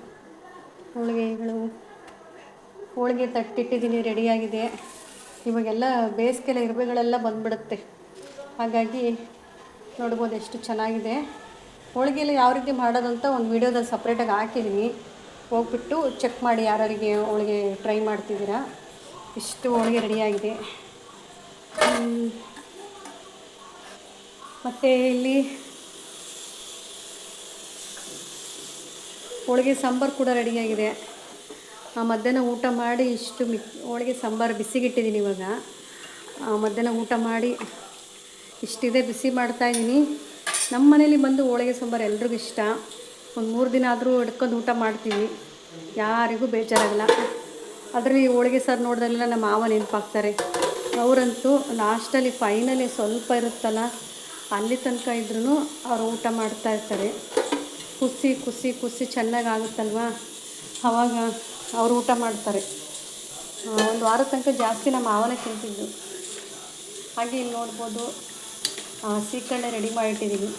ಹೋಳಿಗೆ ತಟ್ಟಿಟ್ಟಿದ್ದೀನಿ, ರೆಡಿಯಾಗಿದೆ. ಇವಾಗೆಲ್ಲ ಬೇಸಿಗೆಲ್ಲ ಇರುವೆಗಳೆಲ್ಲ ಬಂದುಬಿಡುತ್ತೆ. ಹಾಗಾಗಿ ನೋಡ್ಬೋದು ಎಷ್ಟು ಚೆನ್ನಾಗಿದೆ. ಹೋಳಿಗೆಲ್ಲ ಯಾವ ರೀತಿ ಮಾಡೋದಂತ ಒಂದು ವೀಡಿಯೋದಲ್ಲಿ ಸಪ್ರೇಟಾಗಿ ಹಾಕಿದ್ದೀನಿ, ಹೋಗ್ಬಿಟ್ಟು ಚೆಕ್ ಮಾಡಿ ಯಾರಿಗೆ ಹೋಳಿಗೆ ಟ್ರೈ ಮಾಡ್ತಿದ್ದೀರಾ. ಇಷ್ಟು ಹೋಳಿಗೆ ರೆಡಿಯಾಗಿದೆ. ಮತ್ತು ಇಲ್ಲಿ ಹೋಳಿಗೆ ಸಾಂಬಾರು ಕೂಡ ರೆಡಿಯಾಗಿದೆ. ಮಧ್ಯಾಹ್ನ ಊಟ ಮಾಡಿ ಇಷ್ಟು ಹೋಳಿಗೆ ಸಾಂಬಾರು ಬಿಸಿಗಿಟ್ಟಿದ್ದೀನಿ. ಇವಾಗ ಮಧ್ಯಾಹ್ನ ಊಟ ಮಾಡಿ ಇಷ್ಟಿದೆ, ಬಿಸಿ ಮಾಡ್ತಾಯಿದ್ದೀನಿ. ನಮ್ಮ ಮನೇಲಿ ಬಂದು ಹೋಳಿಗೆ ಸಾಂಬಾರು ಎಲ್ರಿಗೂ ಇಷ್ಟ. ಒಂದು 3 ದಿನ ಆದರೂ ಹಿಡ್ಕೊಂಡು ಊಟ ಮಾಡ್ತೀವಿ, ಯಾರಿಗೂ ಬೇಜಾರಾಗಲ್ಲ. ಅದರಲ್ಲಿ ಹೋಳಿಗೆ ಸಾರು ನೋಡಿದ್ರೆಲ್ಲ ನಮ್ಮ ಮಾವ ನೆನಪಾಗ್ತಾರೆ. ಅವರಂತೂ ಲಾಸ್ಟಲ್ಲಿ ಫೈನಲಿ ಸ್ವಲ್ಪ ಇರುತ್ತಲ್ಲ, ಅಲ್ಲಿ ತನಕ ಇದ್ರೂ ಅವರು ಊಟ ಮಾಡ್ತಾಯಿರ್ತಾರೆ. ಕುಸಿ ಚೆನ್ನಾಗಿ ಆಗುತ್ತಲ್ವ, ಆವಾಗ ಅವರು ಊಟ ಮಾಡ್ತಾರೆ. ಒಂದು ವಾರದ ತನಕ ಜಾಸ್ತಿ ನಮ್ಮ ಮಾವನೇ ತಿಂತಿದ್ದು. ಹಾಗೆ ಇಲ್ಲಿ ನೋಡ್ಬೋದು, ಸೀಕರಣೆ ರೆಡಿ ಮಾಡಿಟ್ಟಿದ್ದೀನಿ.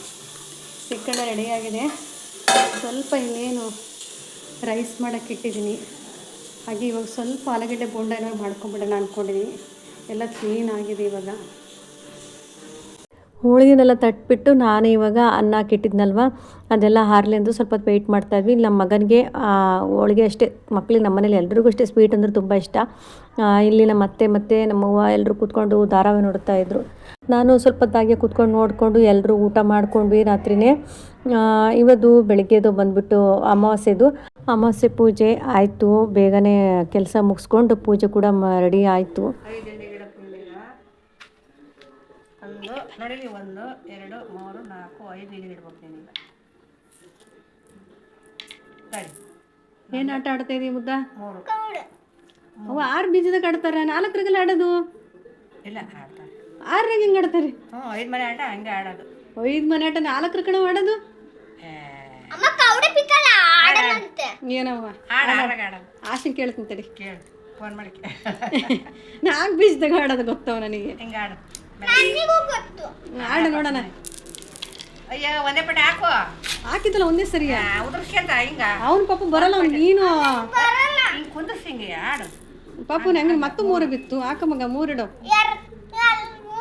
ಸೀಕರಣೆ ರೆಡಿಯಾಗಿದೆ. ಸ್ವಲ್ಪ ಇನ್ನೇನು ರೈಸ್ ಮಾಡೋಕ್ಕೆ ಇಟ್ಟಿದ್ದೀನಿ. ಹಾಗೆ ಇವಾಗ ಸ್ವಲ್ಪ ಆಲೂಗಡ್ಡೆ ಬೋಂಡ ಏನೋ ಮಾಡ್ಕೊಂಬಿಡೋಣ ಅಂದ್ಕೊಂಡಿದ್ದೀನಿ. ಎಲ್ಲ ಕ್ಲೀನಾಗಿದೆ. ಇವಾಗ ಹೋಳಿಗೆನೆಲ್ಲ ತಟ್ಬಿಟ್ಟು ನಾನು ಇವಾಗ ಅನ್ನ ಹಾಕಿಟ್ಟಿದ್ನಲ್ವ, ಅದೆಲ್ಲ ಹಾರಲಿ ಎಂದು ಸ್ವಲ್ಪ ಹೊತ್ತು ವೆಯ್ಟ್ ಮಾಡ್ತಾಯಿದ್ವಿ. ಇಲ್ಲಿ ನಮ್ಮ ಮಗನಿಗೆ ಹೋಳಿಗೆ ಅಷ್ಟೇ, ಮಕ್ಕಳಿಗೆ ನಮ್ಮ ಮನೇಲಿ ಎಲ್ರಿಗೂ ಅಷ್ಟೇ ಸ್ವೀಟ್ ಅಂದರೆ ತುಂಬ ಇಷ್ಟ. ಇಲ್ಲಿ ನಮ್ಮ ಅತ್ತೆ ಮತ್ತು ನಮ್ಮವ್ವ ಎಲ್ಲರೂ ಕೂತ್ಕೊಂಡು ಧಾರಾವಾಹಿ ನೋಡ್ತಾಯಿದ್ರು. ನಾನು ಸ್ವಲ್ಪ ಹೊತ್ತಾಗೆ ಕೂತ್ಕೊಂಡು ನೋಡಿಕೊಂಡು ಎಲ್ಲರೂ ಊಟ ಮಾಡ್ಕೊಂಡ್ವಿ ರಾತ್ರಿಯೇ. ಇವತ್ತು ಬೆಳಗ್ಗೆದು ಬಂದುಬಿಟ್ಟು ಅಮಾವಾಸ್ಯೆ ಪೂಜೆ ಆಯಿತು. ಬೇಗನೆ ಕೆಲಸ ಮುಗಿಸ್ಕೊಂಡು ಪೂಜೆ ಕೂಡ ರೆಡಿ ಆಯಿತು. 1 2 3 4 5 ಇಲ್ಲಿ ಇಡ್ಬೋದೇನಿಲ್ಲ. ಏನು ಆಟ ಆಡ್ತಾ ಇದೀವಿ ಮುದ್ದ? 3 ಅವು 6 ಬೀಜದಾಗ ಆಡ್ತಾರೆ, 4 ಆಡೋದು ಇಲ್ಲ. 6 ಹೆಂಗೆ ಆಡ್ತಾರೆ? 5 ಮನೆ ಆಟ ಹಂಗೆ ಆಡೋದು. 5 ಮನೆ ಆಟ 4 ಕಡೆ ಆಡೋದು. ಏನವ್ವ ಆಶೆ ಕೇಳ್ತೀನಿ ತಡಿ, ಫೋನ್ ಮಾಡಿ. 4 ಬೀಜದಾಗ ಆಡೋದು ಗೊತ್ತವ ನನಗೆ. ಹೆಂಗೆ ಆಡೋದು ಆಡ ನೋಡೋಣ. ಅಯ್ಯೋ ಒಂದೇ ಪಟ ಹಾಕು. ಹಾಕಿದ್ದಲ್ಲ ಒಂದೇ ಸರಿಯಾ ಉದುರ್ಸ್ಕೊಂತ ಹಿಂಗ. ಅವ್ನ ಪಾಪ ಬರಲ್ಲ, ಅವ್ನು ನೀನು ಹಿಂಗೆ ಕುಂದಿರ್ಸಿ ಹಿಂಗೆ ಆಡು. ಪಾಪು ನಂಗೆ ಮತ್ತೆ 3 ಬಿತ್ತು. ಹಾಕ ಮಗ 3 ಇಡು.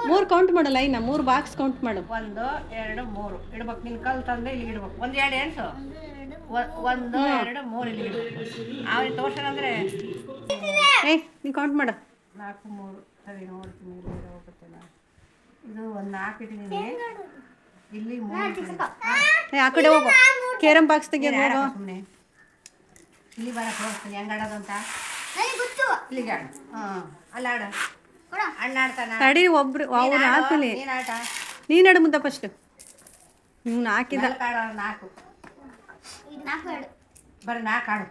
3 ಕೌಂಟ್ ಮಾಡಲ್ಲ, ಇನ್ನ 3 ಬಾಕ್ಸ್ ಕೌಂಟ್ ಮಾಡು. 1 2 3 ಇಡ್ಬೇಕು. ನಿನ್ನ ಕಲ್ ತಂದೆ ಇಲ್ಲಿ ಇಡ್ಬೇಕು. 1 2 ಎಣ್ಸು. 1 2 3 ಇಲ್ಲಿ ಇಡು. ಅವ್ರಿಗೆ ತೋರ್ಸೋಣಂದ್ರೆ ನೀನು ಕೌಂಟ್ ಮಾಡು. 4 3 ಸರಿ ನೋಡ್ತೀನಿ. ಹೋಗುತ್ತೆ ನಾನು ಇದು 1 4 ಇಟ್ಟಿದ್ದೀನಿ. ಇಲ್ಲಿ 3 ಆ ಕಡೆ ಹೋಗು. ಕೇರಂ ಬಾಕ್ಸ್ ತೆಗಿಯೋದು ಹೋಗು. ಸುಮ್ಮನೆ ಇಲ್ಲಿ ಬರಕ್ಕೆ ಹೋಗ್ತೀನಿ ಹೆಂಗೆ ಆಡೋದು ಅಂತ. ಇಲ್ಲಿಗೆ ಆಡು. ಅಲ್ಲಿ ಆಡು. ಅಣ್ಣ ಆಡ್ತಾನ ತಡಿ. ಒಬ್ರು ಅವ್ರು ಹಾಕ್ಲಿ. ನೀನು ಆಟ ನೀನು ಆಡು ಮುದ್ದ ಫಸ್ಟ್. ನೀವು ಹಾಕಿದ 4 ಬರೀ 4 ಆಡು.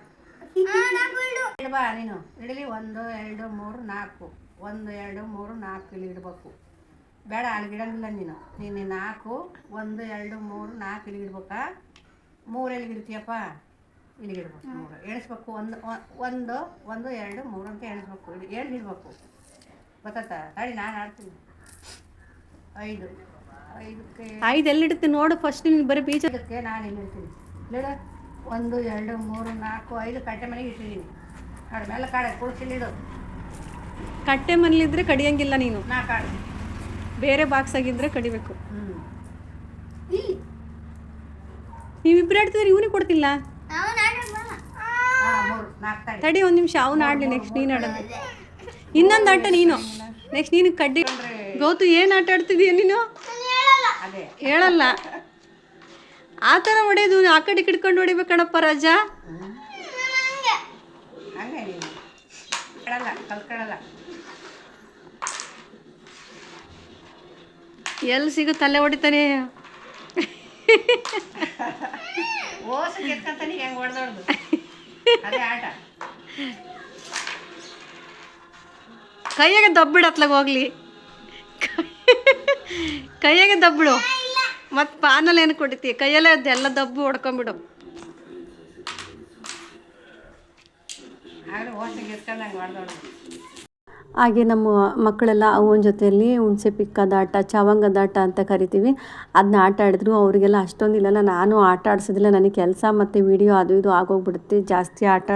ಇಡ್ಬಾ ನೀನು. ಇಡಲಿ 1 2 3 4. 1 2 3 4 ಇಲ್ಲಿ ಇಡ್ಬೇಕು. ಬೇಡ ಅಲ್ಲಿಗೆ ಇಡಂಗಿಲ್ಲ ನೀನು. 4 1 2 3 4 ಇಲ್ಲಿಗೆ ಇಡ್ಬೇಕಾ? 3 ಎಲ್ಲಿಗೆ ಇಡ್ತೀಯಪ್ಪ? ಇಲ್ಲಿಗೆ ಇಡ್ಬೇಕು. 3 ಎಣಿಸ್ಬೇಕು. 1 1 1 2 3 ಅಂತ ಎಣಿಸ್ಬೇಕು. ಇಡ್ಬೇಕು ಗೊತ್ತಾ? ತಡಿ ನಾನು ಆಡ್ತೀನಿ. 5 5ಕ್ಕೆ 5 ಎಲ್ಲಿಡ್ತೀನಿ ನೋಡು ಫಸ್ಟ್. ನೀನು ಬರೀ ಬೀಜಕ್ಕೆ ನಾನು ಇಲ್ಲಿ ಇಡ್ತೀನಿ. ಇಡ 1 2 3 4 5 ಕಟ್ಟೆ ಮನೆಗೆ ಇಟ್ಟಿದ್ದೀನಿ. ಕಾಡು ಮೇಲೆ ಕಾಡ ಕುಳಿಸಿಲ್ಲಿಡು. ಕಟ್ಟೆ ಮನೇಲಿದ್ರೆ ಕಡಿಯಂಗಿಲ್ಲ ನೀನು. 4 ಆಡು. ಬೇರೆ ಬಾಕ್ಸ್ ಆಗಿದ್ರೆ ಕಡಿಬೇಕು. ನೀವಿಬ್ಬರು ಆಡ್ತಿದ್ರೆ ಇವನಿಗೆ ಕೊಡ್ತಿಲ್ಲ. ತಡಿ ಒಂದು ನಿಮಿಷ, ಅವ್ನು ಆಡಲಿ, ನೆಕ್ಸ್ಟ್ ನೀನು ಆಡೋದು. ಇನ್ನೊಂದು ಆಟ ನೀನು, ನೆಕ್ಸ್ಟ್ ನೀನು ಕಡ್ಡಿ. ಗೌತು ಏನು ಆಟ ಆಡ್ತಿದೀಯ ನೀನು? ಹೇಳಲ್ಲ. ಆ ಥರ ಹೊಡೆಯೋದು, ಆ ಕಡೆ ಕಿಡ್ಕೊಂಡು ಹೊಡಿಬೇಕಣಪ್ಪ ರಾಜ. ಎಲ್ಲಿ ಸಿಗುತ್ತೆ ಅಲ್ಲೇ ಹೊಡಿತಾನೆ. ಕೈಯಾಗೆ ದಬ್ಬಿಡು, ಅತ್ಲಾಗ ಹೋಗ್ಲಿ. ಕೈಯಾಗೆ ದಬ್ಬಿಡು, ಮತ್ತು ಪಾನಲ್ಲಿ ಏನು ಕೊಡ್ತಿ, ಕೈಯಲ್ಲೇ ಅದೆಲ್ಲ ದಬ್ಬು ಹೊಡ್ಕೊಂಬಿಡು. ಹಾಗೆ ನಮ್ಮ ಮಕ್ಕಳೆಲ್ಲ ಅವನ ಜೊತೆಯಲ್ಲಿ ಹುಣಸೆ ಪಿಕ್ಕದಾಟ, ಚವಂಗದಾಟ ಅಂತ ಕರಿತೀವಿ, ಅದನ್ನ ಆಟ ಆಡಿದ್ರು. ಅವರಿಗೆಲ್ಲ ಅಷ್ಟೊಂದಿಲ್ಲ, ನಾನು ಆಟ ಆಡಿಸೋದಿಲ್ಲ, ನನಗೆ ಕೆಲಸ ಮತ್ತು ವಿಡಿಯೋ ಅದು ಇದು ಆಗೋಗ್ಬಿಡುತ್ತೆ. ಜಾಸ್ತಿ ಆಟ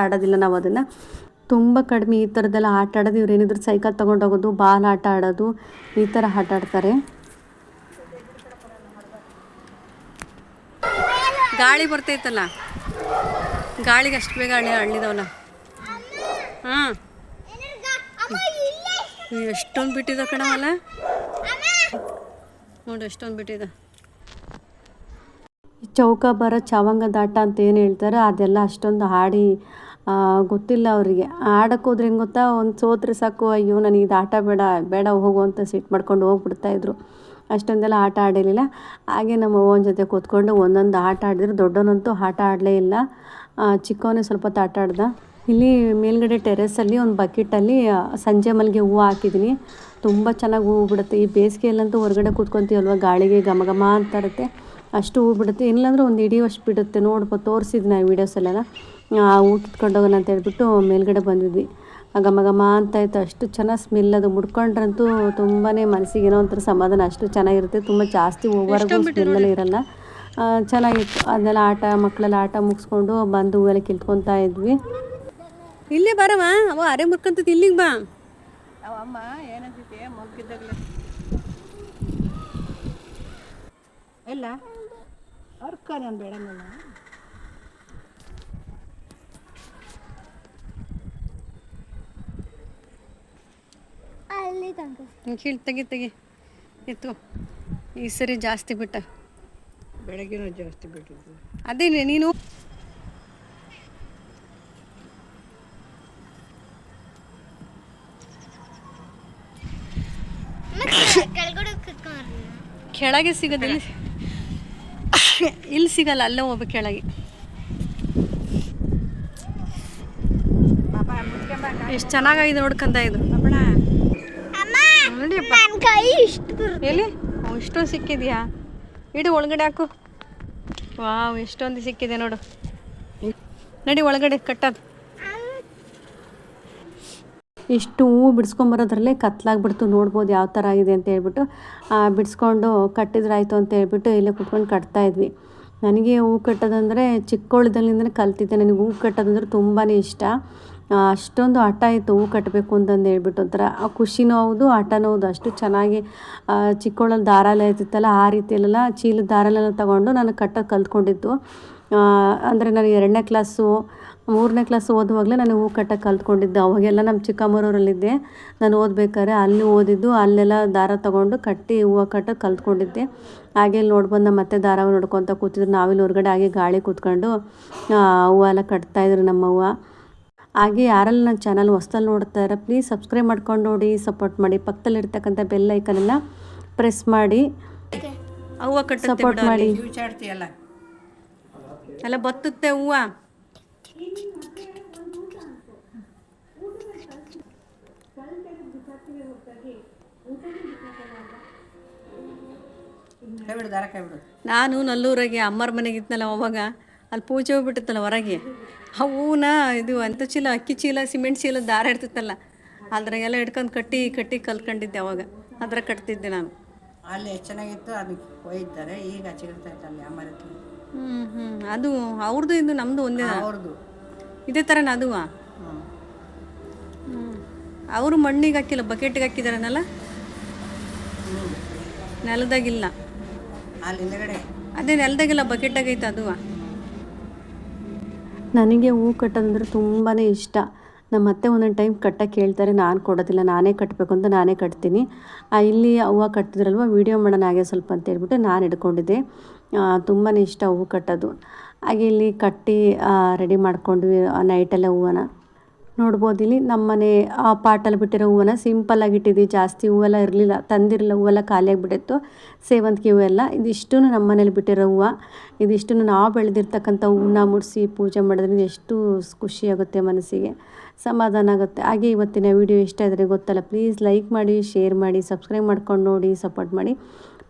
ಆಡೋದಿಲ್ಲ ನಾವು ಅದನ್ನು, ತುಂಬ ಕಡಿಮೆ ಈ ಥರದ್ದೆಲ್ಲ ಆಟ ಆಡೋದು. ಇವ್ರು ಏನಿದ್ರು ಸೈಕಲ್ ತೊಗೊಂಡೋಗೋದು, ಬಾಲ್ ಆಟ ಆಡೋದು, ಈ ಥರ ಆಟ ಆಡ್ತಾರೆ. ಗಾಳಿ ಬರ್ತೈತಲ್ಲ, ಗಾಳಿಗೆ ಅಷ್ಟು ಬೇಗ ಹಳ್ಳಿದವಲ್ಲ. ಹಾಂ, ಎಷ್ಟೊಂದು ಬಿಟ್ಟಿದ ಕಣವಲ್ಲ ನೋಡಿ, ಎಷ್ಟೊಂದು ಬಿಟ್ಟಿದ. ಚೌಕ ಬರ ಚವಂಗದಾಟ ಅಂತ ಏನು ಹೇಳ್ತಾರೆ, ಅದೆಲ್ಲ ಅಷ್ಟೊಂದು ಆಡಿ ಗೊತ್ತಿಲ್ಲ ಅವರಿಗೆ. ಆಡೋಕ್ಕೆ ಹೋದ್ರೆ ಹೆಂಗೆ ಗೊತ್ತಾ, ಒಂದು ಸೋತ್ರೆ ಸಾಕು, ಅಯ್ಯೋ ನನಗೆ ಇದು ಆಟ ಬೇಡ ಹೋಗು ಅಂತ ಸಿಟ್ಟು ಮಾಡ್ಕೊಂಡು ಹೋಗ್ಬಿಡ್ತಾಯಿದ್ರು. ಅಷ್ಟೊಂದೆಲ್ಲ ಆಟ ಆಡಿರಲಿಲ್ಲ. ಹಾಗೆ ನಮ್ಮ ಅವ್ವನ ಜೊತೆ ಕೂತ್ಕೊಂಡು ಒಂದೊಂದು ಆಟ ಆಡಿದ್ರು. ದೊಡ್ಡವನಂತೂ ಆಟ ಆಡಲೇ ಇಲ್ಲ, ಚಿಕ್ಕವನೇ ಸ್ವಲ್ಪ ಹೊತ್ತು ಆಟ ಆಡ್ದ. ಇಲ್ಲಿ ಮೇಲ್ಗಡೆ ಟೆರೆಸಲ್ಲಿ ಒಂದು ಬಕೆಟಲ್ಲಿ ಸಂಜೆ ಮಲ್ಲಿಗೆ ಹೂವು ಹಾಕಿದ್ದೀನಿ. ತುಂಬ ಚೆನ್ನಾಗಿ ಹೂವು ಬಿಡುತ್ತೆ. ಈ ಬೇಸಿಗೆಯಲ್ಲಂತೂ ಹೊರಗಡೆ ಕೂತ್ಕೊತೀವಲ್ವ, ಗಾಳಿಗೆ ಘಮ ಘಮ ಅಂತ ಇರುತ್ತೆ, ಅಷ್ಟು ಹೂವು ಬಿಡುತ್ತೆ. ಇಲ್ಲಾಂದ್ರೆ ಒಂದು ಹಿಡಿಯುವಷ್ಟು ಬಿಡುತ್ತೆ. ನೋಡ್ಬೋದು, ತೋರಿಸಿದ್ವಿ ನಾವು ವೀಡಿಯೋಸಲ್ಲೆಲ್ಲ. ಹೂವು ಕಿತ್ಕೊಂಡೋಗೋಣ ಅಂತ ಹೇಳ್ಬಿಟ್ಟು ಮೇಲ್ಗಡೆ ಬಂದಿದ್ವಿ. ಘಮ ಘಮ ಅಂತ ಇತ್ತು, ಅಷ್ಟು ಚೆನ್ನಾಗಿ ಸ್ಮೆಲ್. ಅದು ಮುಡ್ಕೊಂಡ್ರಂತೂ ತುಂಬಾ ಮನಸ್ಸಿಗೆ ಏನೋ ಒಂಥರ ಸಮಾಧಾನ, ಅಷ್ಟು ಚೆನ್ನಾಗಿರುತ್ತೆ. ತುಂಬ ಜಾಸ್ತಿ ಓವರ್ಗೂ ಸ್ಮೆಲ್ಲೆಲ್ಲ ಇರಲ್ಲ, ಚೆನ್ನಾಗಿತ್ತು. ಅದನ್ನೆಲ್ಲ ಮಕ್ಕಳೆಲ್ಲ ಆಟ ಮುಗಿಸ್ಕೊಂಡು ಬಂದು ಹೂವೆಲ್ಲ ಕಿತ್ಕೊತಾ ಇದ್ವಿ. ಇಲ್ಲೇ ಬರವ, ಅವ ಅರೆ ಮುರ್ಕಂತದ್ದು, ಇಲ್ಲಿಗೆ ಬಾ. ಅವಮ್ಮ ಏನಂತಿದ್ದೆ ಮಗ್ಗಿದ್ದಾಗಲೇ ಇಲ್ಲ ಅರ್ಕ ನಾನು ಬೇಡ ಕೀಳು ತೆಗಿ ಎತ್ತು. ಈ ಸರಿ ಜಾಸ್ತಿ ಬಿಟ್ಟ, ಬೆಳಗ್ಗೆನೂ ಜಾಸ್ತಿ ಬಿಟ್ಟಿದ್ದು. ಅದೇ ನೀನು ಕೆಳಗೆ ಸಿಗೋದಿಲ್ಲ, ಇಲ್ಲಿ ಸಿಗಲ್ಲ, ಅಲ್ಲೇ ಹೋಗ್ಬೇಕು ಕೆಳಗೆ. ಎಷ್ಟು ಚೆನ್ನಾಗಿದೆ ನೋಡ್ಕಂತ ಇದು. ಎಲ್ಲಿ ಇಷ್ಟೊಂದು ಸಿಕ್ಕಿದ್ಯಾ? ಇಡು ಒಳಗಡೆ ಹಾಕು. ವಾವ್, ಎಷ್ಟೊಂದು ಸಿಕ್ಕಿದೆ ನೋಡು. ನಡಿ ಒಳಗಡೆ ಕಟ್ಟೋದು. ಇಷ್ಟು ಹೂವು ಬಿಡಿಸ್ಕೊಂಬರೋದ್ರಲ್ಲೇ ಕತ್ಲಾಗ್ಬಿಡ್ತು. ನೋಡ್ಬೋದು ಯಾವ ಥರ ಆಗಿದೆ ಅಂತ ಹೇಳ್ಬಿಟ್ಟು ಬಿಡಿಸ್ಕೊಂಡು ಕಟ್ಟಿದ್ರಾಯ್ತು ಅಂತ ಹೇಳ್ಬಿಟ್ಟು ಇಲ್ಲೇ ಕುತ್ಕೊಂಡು ಕಟ್ತಾಯಿದ್ವಿ. ನನಗೆ ಹೂವು ಕಟ್ಟೋದಂದರೆ ಚಿಕ್ಕವಳಿದ್ದಲ್ಲಿಂದಲೇ ಕಲ್ತಿದ್ದೆ. ನನಗೆ ಹೂವು ಕಟ್ಟೋದಂದ್ರೆ ತುಂಬಾ ಇಷ್ಟ. ಅಷ್ಟೊಂದು ಹಠ ಇತ್ತು ಹೂವು ಕಟ್ಟಬೇಕು ಅಂತಂದು ಹೇಳ್ಬಿಟ್ಟು. ಒಂಥರ ಖುಷಿನೂ ಹೌದು, ಹಠನೂ ಹೌದು. ಅಷ್ಟು ಚೆನ್ನಾಗಿ ಚಿಕ್ಕವಳಲ್ಲಿ ದಾರ ಎಲ್ಲ ಇರ್ತಿತ್ತಲ್ಲ, ಆ ರೀತಿಯಲ್ಲೆಲ್ಲ ಚೀಲದ ದಾರಲೆಲ್ಲ ತೊಗೊಂಡು ನಾನು ಕಟ್ಟೋದು ಕಲ್ತ್ಕೊಂಡಿದ್ದು. ಅಂದರೆ ನಾನು 2ನೇ ಕ್ಲಾಸು 3ನೇ ಕ್ಲಾಸ್ ಓದುವಾಗಲೇ ನಾನು ಹೂವು ಕಟ್ಟೋಕ್ಕೆ ಕಲ್ತ್ಕೊಂಡಿದ್ದೆ. ಅವಾಗೆಲ್ಲ ನಮ್ಮ ಚಿಕ್ಕಮ್ಮರೂರಲ್ಲಿದ್ದೆ ನಾನು ಓದಬೇಕಾದ್ರೆ, ಅಲ್ಲಿ ಓದಿದ್ದು, ಅಲ್ಲೆಲ್ಲ ದಾರ ತೊಗೊಂಡು ಕಟ್ಟಿ ಹೂವು ಕಟ್ಟೋದು ಕಲ್ತ್ಕೊಂಡಿದ್ದೆ. ಹಾಗೆ ಇಲ್ಲಿ ನೋಡ್ಬಂದು ನಮ್ಮ ಮತ್ತೆ ದಾರ ನೋಡ್ಕೊತ ಕೂತಿದ್ರು. ನಾವಿಲ್ಲಿ ಹೊರಗಡೆ ಹಾಗೆ ಗಾಳಿ ಕೂತ್ಕೊಂಡು ಹೂವೆಲ್ಲ ಕಟ್ತಾಯಿದ್ರು ನಮ್ಮವ್ವ. ಹಾಗೆ ಯಾರೆಲ್ಲ ನನ್ನ ಚಾನಲ್ ಹೊಸ್ದಲ್ಲಿ ನೋಡ್ತಾಯಿರ, ಪ್ಲೀಸ್ ಸಬ್ಸ್ಕ್ರೈಬ್ ಮಾಡ್ಕೊಂಡು ನೋಡಿ, ಸಪೋರ್ಟ್ ಮಾಡಿ. ಪಕ್ಕದಲ್ಲಿರ್ತಕ್ಕಂಥ ಬೆಲ್ ಐಕನೆಲ್ಲ ಪ್ರೆಸ್ ಮಾಡಿ ಹೂವು ಕಟ್ಟೋದು ಸಪೋರ್ಟ್ ಮಾಡಿ. ಎಲ್ಲ ಬತ್ತುತ್ತೆ ಹೂವು. ನಾನು ನಲ್ಲೂರಾಗೆ ಅಮ್ಮರ ಮನೆಗೆ ಇದ್ನಲ್ಲ, ಅವಾಗ ಅಲ್ಲಿ ಪೂಜೆ ಹೋಗ್ಬಿಟ್ಟಿತ್ತಲ್ಲ ಹೊರಗೆ, ಆ ಹೂವನ್ನ ಇದು ಅಂಥ ಚೀಲ, ಅಕ್ಕಿ ಚೀಲ, ಸಿಮೆಂಟ್ ಚೀಲ ದಾರ ಇರ್ತಿತ್ತಲ್ಲ, ಅದ್ರಾಗೆಲ್ಲ ಹಿಡ್ಕೊಂಡು ಕಟ್ಟಿ ಕಲ್ತ್ಕೊಂಡಿದ್ದೆ. ಅವಾಗ ಅದ್ರ ಕಟ್ತಿದ್ದೆ ನಾನು. ಅಲ್ಲಿ ಎಷ್ಟು ಚೆನ್ನಾಗಿತ್ತು, ಅದಕ್ಕೆ ಒಯ್ತಾರೆ. ಈಗ ಚಿಗುರ್ತಾಯಿತ್ತು ಅಲ್ಲಿ ಅಮ್ಮರ. ಅದು ಅವ್ರದ್ದು, ಇದು ನಮ್ಮದು ಒಂದೇ, ಅವ್ರದ್ದು ಇದೇ ಥರನ ಅದು. ಅವರು ಮಣ್ಣಿಗೆ ಹಾಕಿಲ್ಲ, ಬಕೆಟಿಗೆ ಹಾಕಿದಾರನಲ್ಲ, ನೆಲದಾಗಿಲ್ಲ. ಅಲ್ಲಿ ಹಿಂದಗಡೆ ಅದೇ ನೆಲದಾಗೆಲ್ಲ ಬಕೆಟಾಗೈತೆ ಅದು. ನನಗೆ ಹೂ ಕಟ್ಟೋದಂದ್ರೆ ತುಂಬಾ ಇಷ್ಟ. ನಮ್ಮ ಅತ್ತೆ ಒಂದೊಂದು ಟೈಮ್ ಕಟ್ಟಕ್ಕೆ ಹೇಳ್ತಾರೆ, ನಾನು ಕೊಡೋದಿಲ್ಲ, ನಾನೇ ಕಟ್ಟಬೇಕು ಅಂತ ನಾನೇ ಕಟ್ತೀನಿ. ಇಲ್ಲಿ ಹೂವು ಕಟ್ಟಿದ್ರಲ್ವ ವೀಡಿಯೋ ಮಾಡೋಣ ಹಾಗೆ ಸ್ವಲ್ಪ ಅಂತ ಹೇಳ್ಬಿಟ್ಟು ನಾನು ಹಿಡ್ಕೊಂಡಿದ್ದೆ. ತುಂಬಾ ಇಷ್ಟ ಹೂವು ಕಟ್ಟೋದು. ಹಾಗೆ ಇಲ್ಲಿ ಕಟ್ಟಿ ರೆಡಿ ಮಾಡ್ಕೊಂಡ್ವಿ ನೈಟೆಲ್ಲ ಹೂವನ್ನ. ನೋಡ್ಬೋದು ಇಲ್ಲಿ ನಮ್ಮನೆ ಪಾಟಲ್ಲಿ ಬಿಟ್ಟಿರೋ ಹೂವನ್ನ ಸಿಂಪಲ್ಲಾಗಿ ಇಟ್ಟಿದ್ವಿ. ಜಾಸ್ತಿ ಹೂವೆಲ್ಲ ಇರಲಿಲ್ಲ, ತಂದಿರಲಿಲ್ಲ, ಹೂವೆಲ್ಲ ಖಾಲಿಯಾಗಿಬಿಟ್ಟಿತ್ತು. ಸೇವಂತಿಗೆ ಹೂವೆಲ್ಲ ಇದಿಷ್ಟು ನಮ್ಮ ಮನೇಲಿ ಬಿಟ್ಟಿರೋ ಹೂವು. ಇದಿಷ್ಟು ನಾವು ಬೆಳೆದಿರ್ತಕ್ಕಂಥ ಹೂವನ್ನ ಮುಡಿಸಿ ಪೂಜೆ ಮಾಡೋದ್ರಿಂದ ಎಷ್ಟು ಖುಷಿಯಾಗುತ್ತೆ, ಮನಸ್ಸಿಗೆ ಸಮಾಧಾನ ಆಗುತ್ತೆ. ಹಾಗೆ ಇವತ್ತಿನ ವಿಡಿಯೋ ಇಷ್ಟ ಆದರೆ ಗೊತ್ತಲ್ಲ, ಪ್ಲೀಸ್ ಲೈಕ್ ಮಾಡಿ, ಶೇರ್ ಮಾಡಿ, ಸಬ್ಸ್ಕ್ರೈಬ್ ಮಾಡ್ಕೊಂಡು ನೋಡಿ, ಸಪೋರ್ಟ್ ಮಾಡಿ.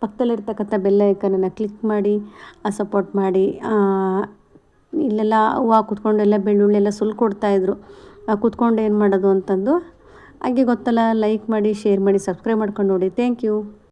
ಪಕ್ಕದಲ್ಲಿರ್ತಕ್ಕಂಥ ಬೆಲ್ ಐಕನನ್ನು ಕ್ಲಿಕ್ ಮಾಡಿ ಸಪೋರ್ಟ್ ಮಾಡಿ. ಇಲ್ಲೆಲ್ಲ ಹೂವು ಕೂತ್ಕೊಂಡು ಎಲ್ಲ ಬೆಳ್ಳುಳ್ಳಿ ಎಲ್ಲ ಸುಲ್ಕೊಡ್ತಾಯಿದ್ರು. ಕೂತ್ಕೊಂಡು ಏನು ಮಾಡೋದು ಅಂತಂದು. ಹಾಗೆ ಗೊತ್ತಲ್ಲ, ಲೈಕ್ ಮಾಡಿ, ಶೇರ್ ಮಾಡಿ, ಸಬ್ಸ್ಕ್ರೈಬ್ ಮಾಡ್ಕೊಂಡು ನೋಡಿ. Thank you.